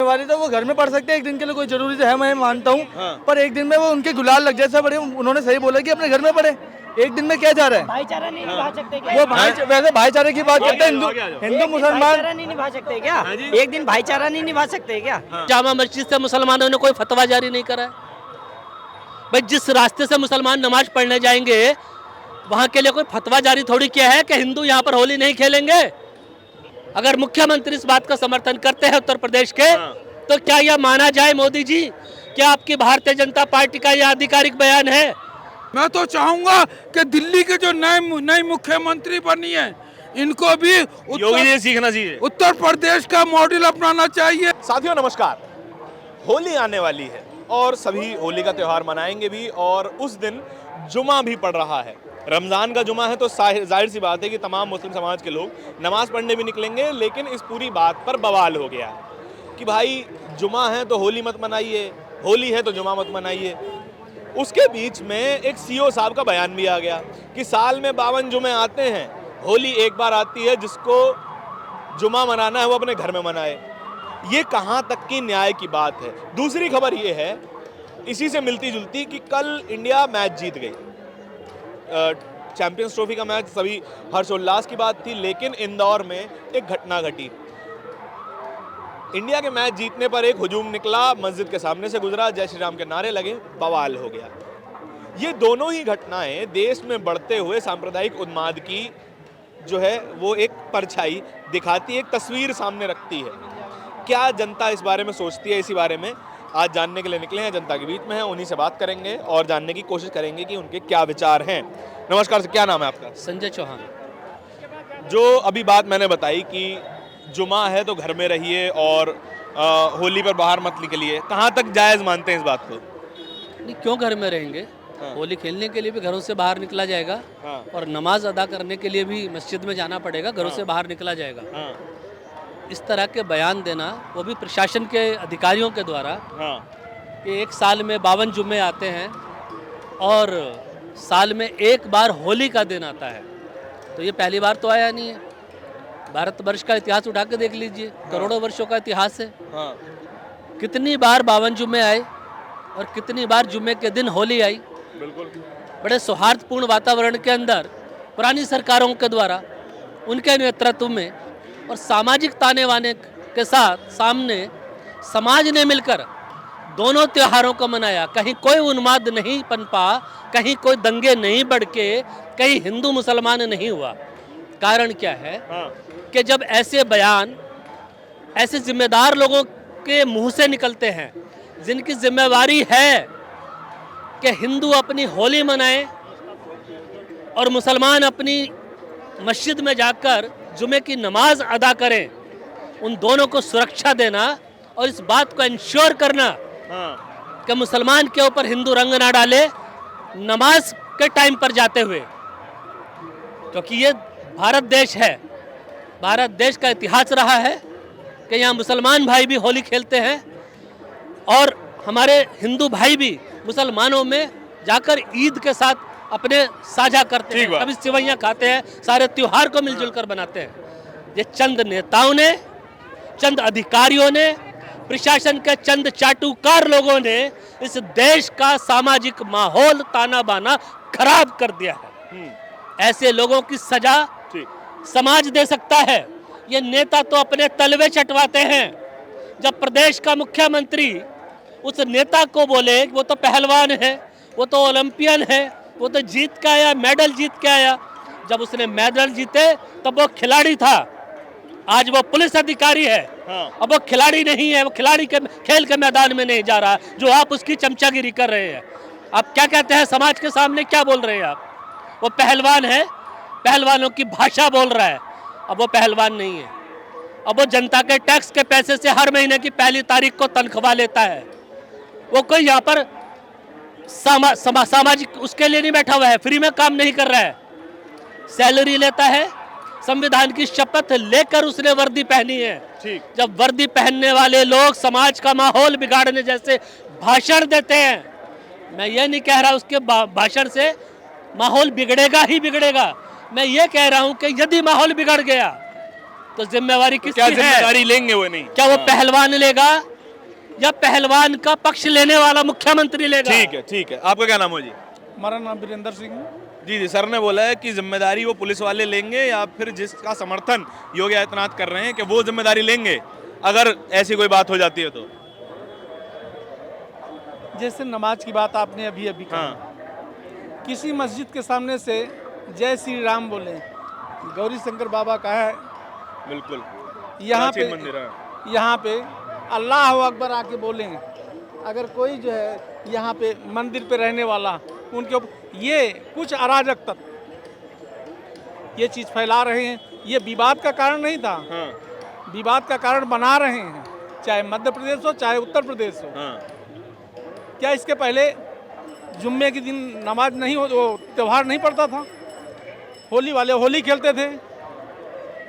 जिम्मेवारी तो वो घर में पढ़ सकते हैं एक दिन के लिए, कोई जरूरी तो है, मैं मानता हूँ। पर एक दिन में वो उनके गुलाल लग जैसा बड़े, उन्होंने सही बोला कि अपने घर में पढ़े। एक दिन में क्या जा रहा है? भाईचारा नहीं निभा सकते क्या? वो वैसे भाईचारे की बात करते हैं, हिंदू मुसलमान भाईचारा नहीं निभा सकते क्या? एक दिन भाईचारा नहीं निभा सकते क्या? जामा मस्जिद से मुसलमानों ने कोई फतवा जारी नहीं करा है भाई। जिस रास्ते से मुसलमान नमाज पढ़ने जाएंगे वहां के लिए कोई फतवा जारी थोड़ी किया है कि हिंदू यहाँ पर होली नहीं खेलेंगे। अगर मुख्यमंत्री इस बात का समर्थन करते हैं उत्तर प्रदेश के, तो क्या यह माना जाए मोदी जी कि आपकी भारतीय जनता पार्टी का यह आधिकारिक बयान है? मैं तो चाहूंगा कि दिल्ली के जो नए मुख्यमंत्री बनी है, इनको भी योगी जी सीखना चाहिए, उत्तर प्रदेश का मॉडल अपनाना चाहिए। साथियों नमस्कार। होली आने वाली है और सभी होली का त्यौहार मनाएंगे भी, और उस दिन जुमा भी पड़ रहा है। रमज़ान का जुमा है तो जाहिर सी बात है कि तमाम मुस्लिम समाज के लोग नमाज पढ़ने भी निकलेंगे। लेकिन इस पूरी बात पर बवाल हो गया है कि भाई जुमा है तो होली मत मनाइए, होली है तो जुमा मत मनाइए। उसके बीच में एक सीओ साहब का बयान भी आ गया कि साल में 52 जुमे आते हैं, होली एक बार आती है, जिसको जुमा मनाना है वो अपने घर में मनाए। ये कहाँ तक की न्याय की बात है? दूसरी खबर ये है इसी से मिलती जुलती कि कल इंडिया मैच जीत गई, चैंपियंस ट्रॉफी का मैच, सभी हर्षोल्लास की बात थी। लेकिन इंदौर में एक घटना घटी। इंडिया के मैच जीतने पर एक हुजूम निकला, मस्जिद के सामने से गुजरा, जय श्री राम के नारे लगे, बवाल हो गया। ये दोनों ही घटनाएं देश में बढ़ते हुए सांप्रदायिक उन्माद की जो है वो एक परछाई दिखाती है, एक तस्वीर सामने रखती है। क्या जनता इस बारे में सोचती है, इसी बारे में आज जानने के लिए निकले हैं। जनता के बीच में हैं, उन्हीं से बात करेंगे और जानने की कोशिश करेंगे कि उनके क्या विचार हैं। नमस्कार, क्या नाम है आपका? संजय चौहान। जो अभी बात मैंने बताई कि जुमा है तो घर में रहिए और होली पर बाहर मत निकलिए, कहाँ तक जायज़ मानते हैं इस बात को? नहीं, क्यों घर में रहेंगे? होली खेलने के लिए भी घरों से बाहर निकला जाएगा और नमाज अदा करने के लिए भी मस्जिद में जाना पड़ेगा, घरों से बाहर निकला जाएगा। इस तरह के बयान देना, वो भी प्रशासन के अधिकारियों के द्वारा, कि एक साल में 52 जुम्मे आते हैं और साल में एक बार होली का दिन आता है, तो ये पहली बार तो आया नहीं है। भारतवर्ष का इतिहास उठा के देख लीजिए, करोड़ों वर्षों का इतिहास है। कितनी बार 52 जुम्मे आए और कितनी बार जुम्मे के दिन होली आई। बिल्कुल। बड़े सौहार्दपूर्ण वातावरण के अंदर पुरानी सरकारों के द्वारा, उनके नेतृत्व में और सामाजिक ताने बाने के साथ सामने समाज ने मिलकर दोनों त्योहारों को मनाया। कहीं कोई उन्माद नहीं पनपा, कहीं कोई दंगे नहीं भड़के, कहीं हिंदू मुसलमान नहीं हुआ। कारण क्या है कि जब ऐसे बयान ऐसे जिम्मेदार लोगों के मुंह से निकलते हैं, जिनकी जिम्मेवारी है कि हिंदू अपनी होली मनाएं और मुसलमान अपनी मस्जिद में जाकर जुमे की नमाज अदा करें, उन दोनों को सुरक्षा देना और इस बात को इंश्योर करना कि मुसलमान के ऊपर हिंदू रंग ना डाले नमाज के टाइम पर जाते हुए, क्योंकि ये भारत देश है। भारत देश का इतिहास रहा है कि यहाँ मुसलमान भाई भी होली खेलते हैं और हमारे हिंदू भाई भी मुसलमानों में जाकर ईद के साथ अपने साझा करते हैं, कभी सिवैयाँ खाते हैं, सारे त्योहार को मिलजुल कर बनाते हैं। ये चंद नेताओं ने, चंद अधिकारियों ने, प्रशासन के चंद चाटुकार लोगों ने इस देश का सामाजिक माहौल ताना बाना खराब कर दिया है। ऐसे लोगों की सजा समाज दे सकता है, ये नेता तो अपने तलवे चटवाते हैं। जब प्रदेश का मुख्यमंत्री उस नेता को बोले वो तो पहलवान है, वो तो ओलंपियन है, वो तो जीत के आया, मेडल जीत के आया। जब उसने मेडल जीते तब वो खिलाड़ी था, आज वो पुलिस अधिकारी है। अब वो खिलाड़ी नहीं है, वो खिलाड़ी के खेल के मैदान में नहीं जा रहा, जो आप उसकी चमचागिरी कर रहे हैं। आप क्या कहते हैं, समाज के सामने क्या बोल रहे हैं आप? वो पहलवान है, पहलवानों की भाषा बोल रहा है। अब वो पहलवान नहीं है, अब वो जनता के टैक्स के पैसे से हर महीने की पहली तारीख को तनख्वाह लेता है। वो कोई यहाँ पर सामाजिक उसके लिए नहीं बैठा हुआ है, फ्री में काम नहीं कर रहा है, सैलरी लेता है। संविधान की शपथ लेकर उसने वर्दी पहनी है। जब वर्दी पहनने वाले लोग समाज का माहौल बिगाड़ने जैसे भाषण देते हैं, मैं ये नहीं कह रहा उसके भाषण से माहौल बिगड़ेगा ही बिगड़ेगा, मैं ये कह रहा हूँ कि यदि माहौल बिगड़ गया तो जिम्मेवारी किसकी है? जिम्मेदारी लेंगे वो नहीं? क्या वो पहलवान लेगा, या पहलवान का पक्ष लेने वाला मुख्यमंत्री लेगा? ठीक है। आपका क्या नाम है जी? हमारा नाम वीरेंद्र सिंह है। जी, सर ने बोला है कि जिम्मेदारी वो पुलिस वाले लेंगे या फिर जिसका समर्थन योगी आदित्यनाथ कर रहे हैं कि वो जिम्मेदारी लेंगे अगर ऐसी कोई बात हो जाती है तो। जैसे नमाज की बात आपने अभी कहा, किसी मस्जिद के सामने से जय श्री राम बोले, गौरी शंकर बाबा का है, बिल्कुल यहाँ मंदिर है। यहाँ पे अल्लाह अकबर आके बोले, अगर कोई जो है यहाँ पे मंदिर पे रहने वाला उनके ऊपर ये कुछ अराजक तत्व ये चीज़ फैला रहे हैं, ये विवाद का कारण नहीं था, विवाद का कारण बना रहे हैं, चाहे मध्य प्रदेश हो चाहे उत्तर प्रदेश हो। क्या इसके पहले जुम्मे के दिन नमाज नहीं हो, वो त्यौहार नहीं पड़ता था? होली वाले होली खेलते थे,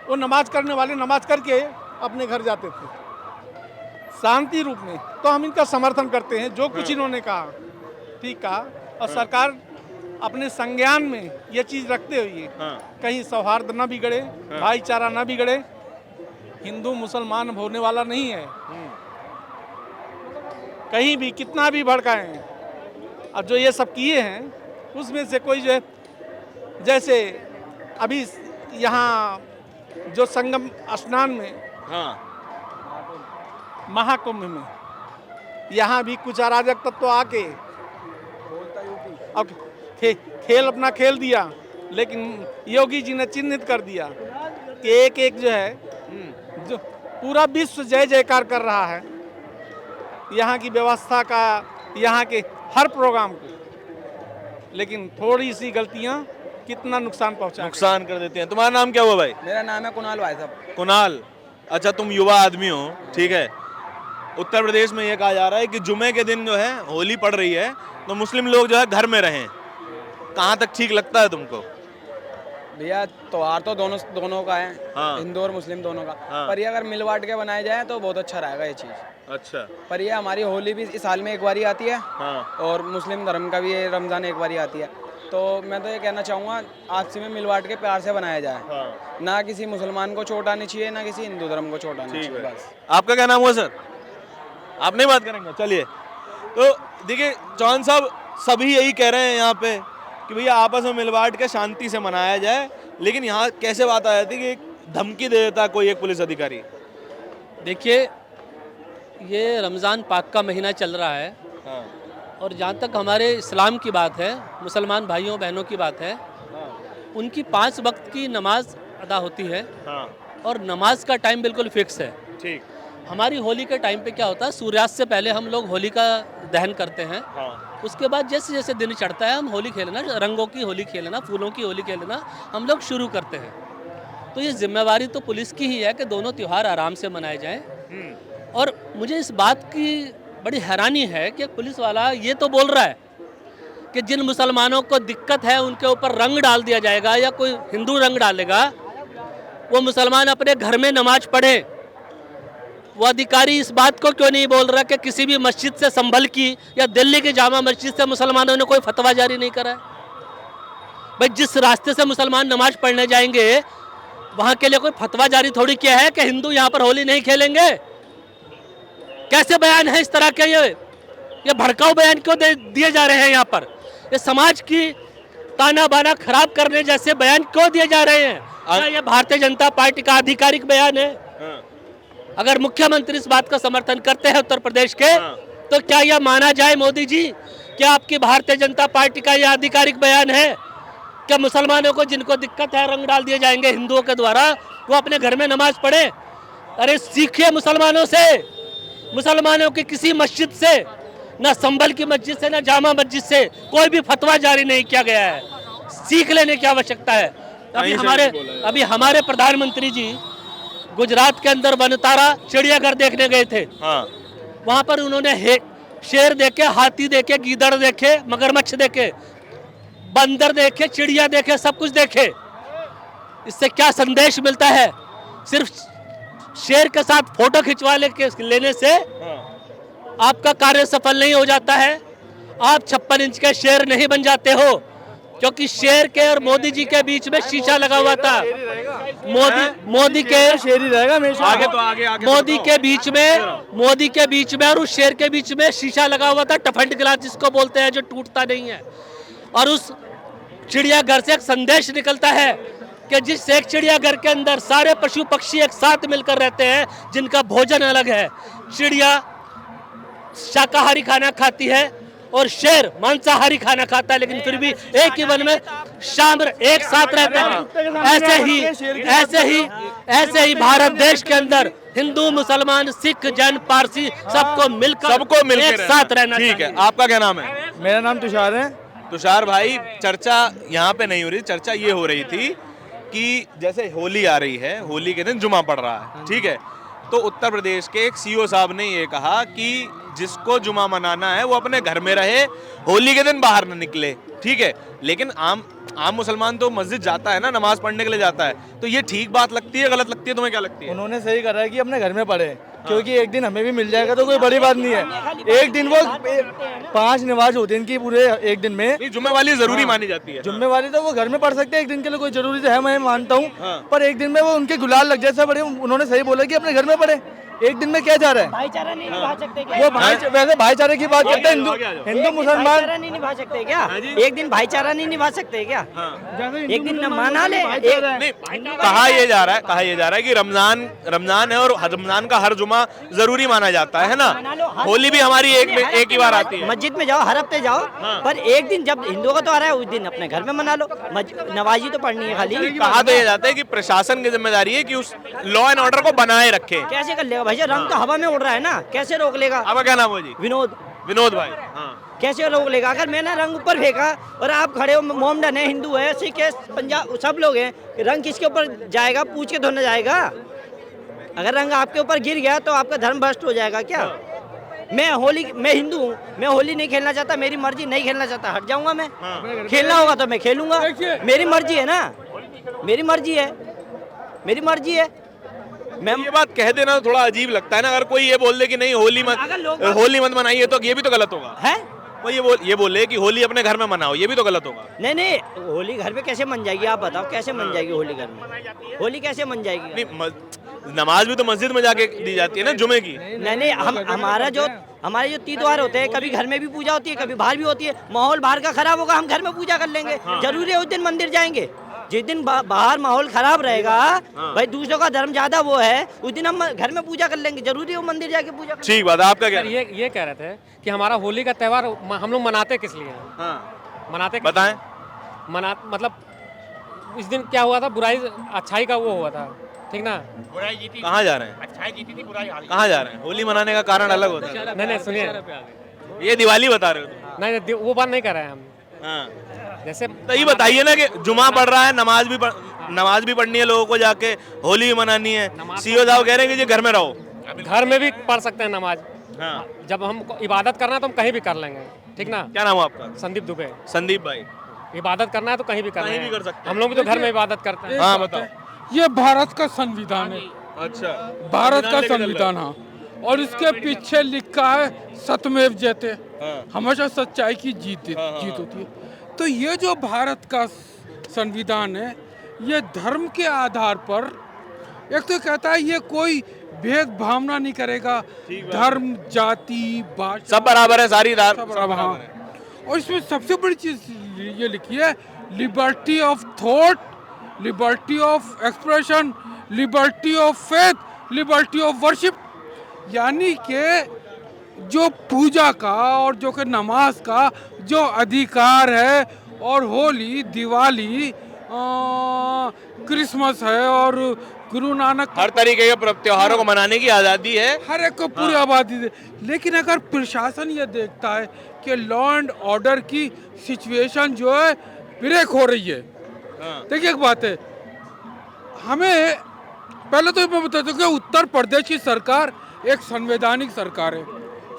वो नमाज करने वाले नमाज करके अपने घर जाते थे शांति रूप में। तो हम इनका समर्थन करते हैं, जो कुछ इन्होंने कहा ठीक कहा, और सरकार अपने संज्ञान में ये चीज़ रखते हुए कहीं सौहार्द न बिगड़े, भाईचारा न बिगड़े। हिंदू मुसलमान होने वाला नहीं है, कहीं भी कितना भी भड़काएं। अब जो ये सब किए हैं उसमें से कोई जो है, जैसे अभी यहाँ जो संगम स्नान में महाकुंभ में यहाँ भी कुछ अराजक तत्व आके अब खेल अपना खेल दिया, लेकिन योगी जी ने चिन्हित कर दिया कि एक एक जो है जो पूरा विश्व जय जयकार कर रहा है यहाँ की व्यवस्था का, यहाँ के हर प्रोग्राम को, लेकिन थोड़ी सी गलतियाँ कितना नुकसान कर देते हैं। तुम्हारा नाम क्या हुआ भाई? मेरा नाम है कुणाल भाई साहब। कुणाल, अच्छा तुम युवा आदमी हो, ठीक है। उत्तर प्रदेश में ये कहा जा रहा है कि जुमे के दिन जो है होली पड़ रही है तो मुस्लिम लोग जो है घर में रहें, कहाँ तक ठीक लगता है तुमको? भैया त्योहार तो दोनों का है, हिंदू और मुस्लिम दोनों का, पर ये अगर मिल बांट के बनाया जाए तो बहुत अच्छा रहेगा ये चीज़। अच्छा, पर ये हमारी होली भी इस साल में एक बारी आती है, और मुस्लिम धर्म का भी ये रमज़ान एक बारी आती है। तो मैं तो ये कहना चाहूँगा आपसी में मिल बांट के प्यार से बनाया जाए, ना किसी मुसलमान को चोट आनी चाहिए, ना किसी हिंदू धर्म को चोट आनी चाहिए। बस। आपका क्या नाम हुआ सर? आप नहीं बात करेंगे, चलिए। तो देखिए चौहान साहब सभी यही कह रहे हैं यहाँ पे कि भैया आपस में मिल बांट के शांति से मनाया जाए, लेकिन यहाँ कैसे बात आ जाती है कि एक धमकी दे देता कोई एक पुलिस अधिकारी। देखिए ये रमज़ान पाक का महीना चल रहा है, और जहाँ तक हमारे इस्लाम की बात है, मुसलमान भाइयों बहनों की बात है, उनकी 5 वक्त की नमाज अदा होती है, और नमाज का टाइम बिल्कुल फिक्स है। ठीक। हमारी होली के टाइम पे क्या होता है, सूर्यास्त से पहले हम लोग होली का दहन करते हैं, उसके बाद जैसे जैसे दिन चढ़ता है हम होली खेलना, रंगों की होली खेलना, फूलों की होली खेलना हम लोग शुरू करते हैं। तो ये जिम्मेवारी तो पुलिस की ही है कि दोनों त्यौहार आराम से मनाए जाएं। और मुझे इस बात की बड़ी हैरानी है कि पुलिस वाला ये तो बोल रहा है कि जिन मुसलमानों को दिक्कत है उनके ऊपर रंग डाल दिया जाएगा, या कोई हिंदू रंग डालेगा, वो मुसलमान अपने घर में नमाज पढ़े। वो अधिकारी इस बात को क्यों नहीं बोल रहा कि किसी भी मस्जिद से संभल की या दिल्ली की जामा मस्जिद से मुसलमानों ने कोई फतवा जारी नहीं करा है? भाई जिस रास्ते से मुसलमान नमाज पढ़ने जाएंगे वहाँ के लिए कोई फतवा जारी थोड़ी किया है कि हिंदू यहाँ पर होली नहीं खेलेंगे। कैसे बयान है इस तरह के? ये भड़काऊ बयान क्यों दिए जा रहे हैं यहाँ पर? ये समाज की ताना बाना खराब करने जैसे बयान क्यों दिए जा रहे हैं? क्या ये भारतीय जनता पार्टी का आधिकारिक बयान है? अगर मुख्यमंत्री इस बात का समर्थन करते हैं उत्तर प्रदेश के, तो क्या यह माना जाए मोदी जी कि आपकी भारतीय जनता पार्टी का यह आधिकारिक बयान है कि मुसलमानों को जिनको दिक्कत है रंग डाल दिए जाएंगे हिंदुओं के द्वारा, वो अपने घर में नमाज पढ़े? अरे सीखिए मुसलमानों से, मुसलमानों की किसी मस्जिद से, ना संभल की मस्जिद से ना जामा मस्जिद से कोई भी फतवा जारी नहीं किया गया है। सीख लेने की आवश्यकता है। अभी हमारे प्रधानमंत्री जी गुजरात के अंदर बनतारा चिड़ियाघर देखने गए थे। वहाँ पर उन्होंने शेर देखे, हाथी देखे, गीदड़ देखे, मगरमच्छ देखे, बंदर देखे, चिड़िया देखे, सब कुछ देखे। इससे क्या संदेश मिलता है? सिर्फ शेर के साथ फोटो खिंचवा लेने से आपका कार्य सफल नहीं हो जाता है। आप 56 इंच के शेर नहीं बन जाते हो, क्योंकि शेर के और मोदी जी के बीच में शीशा लगा हुआ था। मोदी के शेर ही रहेगा हमेशा। आगे तो आगे मोदी के बीच में और उस शेर के बीच में शीशा लगा हुआ था, टफंड गिलास जिसको बोलते हैं, जो टूटता नहीं है। और उस चिड़ियाघर से एक संदेश निकलता है कि जिस एक चिड़ियाघर के अंदर सारे पशु पक्षी एक साथ मिलकर रहते हैं, जिनका भोजन अलग है। चिड़िया शाकाहारी खाना खाती है और शेर मांसाहारी खाना खाता है, लेकिन फिर भी एक ही वन में शाम एक साथ रहते हैं। ऐसे ही भारत देश के अंदर हिंदू, मुसलमान, सिख, जैन, पारसी सबको मिलकर एक साथ रहना चाहिए। ठीक है, आपका क्या नाम है? मेरा नाम तुषार है। तुषार भाई, चर्चा यहाँ पे नहीं हो रही, चर्चा ये हो रही थी कि जैसे होली आ रही है, होली के दिन जुमा पड़ रहा है, ठीक है, तो उत्तर प्रदेश के एक सीओ साहब ने ये कहा कि जिसको जुमा मनाना है वो अपने घर में रहे, होली के दिन बाहर ना निकले, ठीक है। लेकिन आम मुसलमान तो मस्जिद जाता है ना, नमाज पढ़ने के लिए जाता है, तो ये ठीक बात लगती है, गलत लगती है? तुम्हें क्या लगती है? उन्होंने सही करा है कि अपने घर में पढ़े, क्योंकि एक दिन हमें भी मिल जाएगा तो कोई बड़ी बात नहीं है। एक दिन वो 5 नमाज होती है इनकी पूरे एक दिन में। जुम्मे वाली जरूरी मानी जाती है। जुम्मेवारी तो वो घर में पढ़ सकते हैं, एक दिन के लिए कोई जरूरी तो है, मैं मानता हूँ, पर एक दिन में वो उनके गुलाल लग जाए बड़े। उन्होंने सही बोला कि अपने घर में पढ़े, एक दिन में क्या जा रहा है? भाईचारा नहीं निभा सकते क्या? वो वैसे भाईचारे की बात करते हैं, हिंदू मुसलमान भाईचारा नहीं निभा सकते क्या? एक दिन भाईचारा नहीं निभा सकते क्या? एक दिन न माना ले। कहा यह जा रहा है कि रमजान है और रमजान का हर जुमा जरूरी माना जाता है ना। होली भी हमारी एक ही बार आती है। मस्जिद में जाओ, हर हफ्ते जाओ, पर एक दिन जब हिंदुओं का त्योहार है उस दिन अपने घर में मना लो। नवाजी तो पढ़नी है खाली। कहा तो यह जाता है कि प्रशासन की जिम्मेदारी है कि उस लॉ एंड ऑर्डर को बनाए रखे। कैसे कर लेगा भैया? रंग तो हवा में उड़ रहा है ना, कैसे रोक लेगा? आपका क्या नाम है जी? विनोद भाई। कैसे रोक लेगा? अगर मैंने रंग ऊपर फेंका और आप खड़े हो, मोमडन है, हिंदू है, सिख है, पंजाब, सब लोग हैं, रंग किसके ऊपर जाएगा? पूछ के धोना जाएगा? अगर रंग आपके ऊपर गिर गया तो आपका धर्म भ्रष्ट हो जाएगा क्या? मैं हिंदू हूँ, मैं होली नहीं खेलना चाहता, मेरी मर्जी, नहीं खेलना चाहता हट जाऊंगा मैं। खेलना होगा तो मैं खेलूंगा, मेरी मर्जी है ना, मेरी मर्जी है। मैं ये बात कह देना तो थोड़ा अजीब लगता है ना। अगर कोई ये बोल दे कि नहीं होली मत मनाइए, तो ये भी तो गलत होगा है। वो ये बोले कि होली अपने घर में मनाओ, ये भी तो गलत होगा। नहीं, होली घर में कैसे मन जाएगी? आप बताओ, कैसे मन जाएगी होली घर में? होली कैसे मन जाएगी? नमाज भी तो मस्जिद में जाके दी जाती है ना, जुमे की। नहीं, हमारे जो तीन त्योहार होते हैं, कभी घर में भी पूजा होती है, कभी बाहर भी होती है। माहौल बाहर का खराब होगा, हम घर में पूजा कर लेंगे। जरूरी है उस दिन मंदिर जाएंगे? जिस दिन बाहर माहौल खराब रहेगा, भाई दूसरों का धर्म ज्यादा वो है, उस दिन हम घर में पूजा कर लेंगे। जरूरी है मंदिर जाके पूजा? ठीक बात। आपका क्या? ये कह रहे थे कि हमारा होली का त्योहार हम लोग मनाते किस लिए? मनाते बताएं। मतलब इस दिन क्या हुआ था? बुराई अच्छाई का वो हुआ था, ठीक ना? बुराई जीती। कहाँ जा रहे हैं? अच्छाई जीती थी, बुराई हारी। कहाँ जा रहे हैं? होली मनाने का कारण अलग होता है। नहीं सुनिए, ये दिवाली बता रहे हो? नहीं, वो बात नहीं कर रहे हैं हम। जैसे तो ये बताइए ना कि जुमा पढ़ रहा है, नमाज भी पढ़नी है लोगों को, जाके होली भी मनानी है। सीओ साहब कह रहे हैं कि घर में रहो। घर में भी पढ़ सकते हैं नमाज। जब हम इबादत करना है तो हम कहीं भी कर लेंगे, ठीक ना? क्या नाम है आपका? संदीप दुबे। संदीप भाई, इबादत करना है तो कहीं भी कर सकते हैं। हम लोग भी तो घर में इबादत करते हैं। हाँ बताओ। ये भारत का संविधान है। अच्छा, भारत का संविधान, हाँ, और इसके पीछे लिखा है सत्यमेव जयते, हमेशा सच्चाई की जीत होती है। तो ये जो भारत का संविधान है, ये धर्म के आधार पर एक तो कहता है ये कोई भेदभावना नहीं करेगा, धर्म, जाति, भाषा सब बराबर है, सारी हाँ। और इसमें सबसे बड़ी चीज ये लिखी है, liberty of thought, liberty of expression, liberty of faith, liberty of worship. यानी कि जो पूजा का और जो कि नमाज का जो अधिकार है, और होली, दिवाली, क्रिसमस है और गुरु नानक, हर तरीके के त्योहारों को मनाने की आज़ादी है हर एक को, पूरी आबादी दे। लेकिन अगर प्रशासन ये देखता है कि लॉ एंड ऑर्डर की सिचुएशन जो है ब्रेक हो रही है, देखिए एक बात है, हमें पहले तो मैं बताता हूँ कि उत्तर प्रदेश की सरकार एक संवैधानिक सरकार है,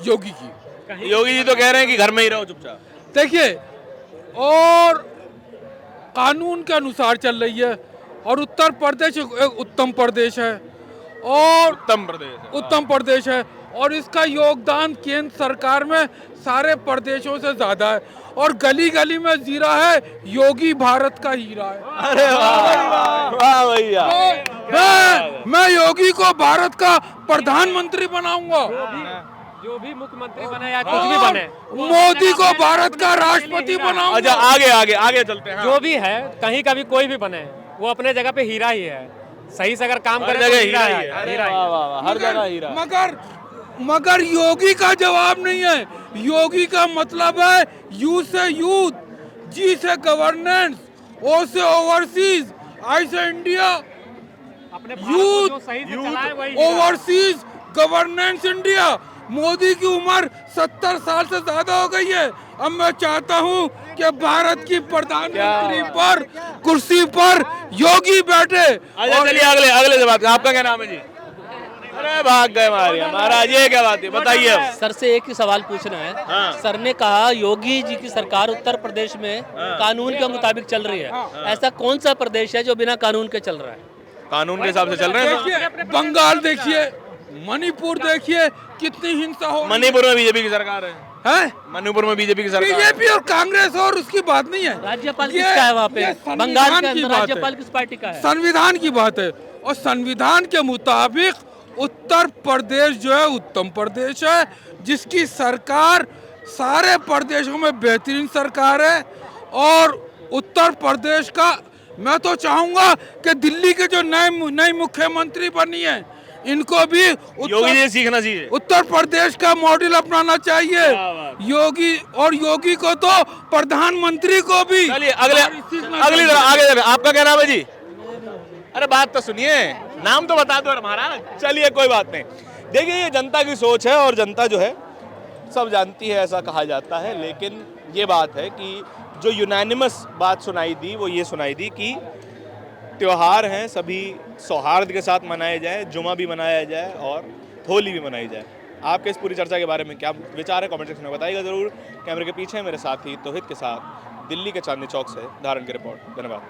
योगी की। योगी जी तो कह रहे हैं कि घर में ही रहो चुपचाप। देखिए, और कानून के अनुसार चल रही है, और उत्तर प्रदेश एक उत्तम प्रदेश है, और उत्तम प्रदेश है, और इसका योगदान केंद्र सरकार में सारे प्रदेशों से ज्यादा है और गली गली में जीरा है योगी भारत का हीरा है। अरे वाह भैया, मैं योगी को भारत का प्रधानमंत्री बनाऊंगा, जो भी मुख्यमंत्री बने या कुछ भी बने, मोदी को भारत का राष्ट्रपति बनाऊंगा। अच्छा आगे आगे आगे चलते हैं। जो भी है कहीं का भी कोई भी बने वो अपने जगह पे हीरा ही है। सही से अगर काम करे तो हीरा है, हीरा ही है। हर जगह हीरा। मगर योगी का जवाब नहीं है। योगी का मतलब है यू से यूथ, जी से गवर्नेंस, ओ से ओवरसीज, आई से इंडिया, अपने यूथ सही से चलाए वही हीरा है। Overseas governance India. मोदी की उम्र 70 साल से ज्यादा हो गई है। अब मैं चाहता हूं कि भारत की प्रधानमंत्री पर कुर्सी पर योगी बैठे। अच्छा चलिए अगले अगले से बात। आपका क्या नाम है जी? अरे भाग गए महाराज, ये क्या बात है, बताइए अब। सर से एक ही सवाल पूछना है। सर ने कहा योगी जी की सरकार उत्तर प्रदेश में कानून के मुताबिक चल रही है। ऐसा कौन सा प्रदेश है जो बिना कानून के चल रहा है? कानून के हिसाब से चल रहे हैं। देखिए बंगाल देखिए, मणिपुर देखिए, कितनी हिंसा हो। मणिपुर में बीजेपी की सरकार है। मणिपुर में बीजेपी की सरकार, बीजेपी और कांग्रेस और उसकी बात नहीं है। राज्यपाल किसका है वहाँ पे? बंगाल के अंदर राज्यपाल किस पार्टी का है? संविधान की बात है और संविधान के मुताबिक उत्तर प्रदेश जो है उत्तम प्रदेश है, जिसकी सरकार सारे प्रदेशों में बेहतरीन सरकार है। और उत्तर प्रदेश का मैं तो चाहूंगा कि दिल्ली के जो नई मुख्यमंत्री बनी है इनको भी योगी जी सीखना चाहिए, उत्तर प्रदेश का मॉडल अपनाना चाहिए। योगी और योगी को तो प्रधानमंत्री को भी। चलिए अगले अगली तरह आगे। आपका क्या नाम है जी? अरे बात तो सुनिए, नाम तो बता दो महाराज। चलिए कोई बात नहीं। देखिए ये जनता की सोच है और जनता जो है सब जानती है, ऐसा कहा जाता है। लेकिन ये बात है कि जो यूनानिमस बात सुनाई दी वो ये सुनाई दी कि त्योहार हैं सभी सौहार्द के साथ मनाए जाए, जुमा भी मनाया जाए और होली भी मनाई जाए। आपके इस पूरी चर्चा के बारे में क्या विचार है कमेंट सेक्शन में बताइएगा ज़रूर। कैमरे के पीछे मेरे साथी तौहीद के साथ दिल्ली के चांदनी चौक से धारण की रिपोर्ट। धन्यवाद।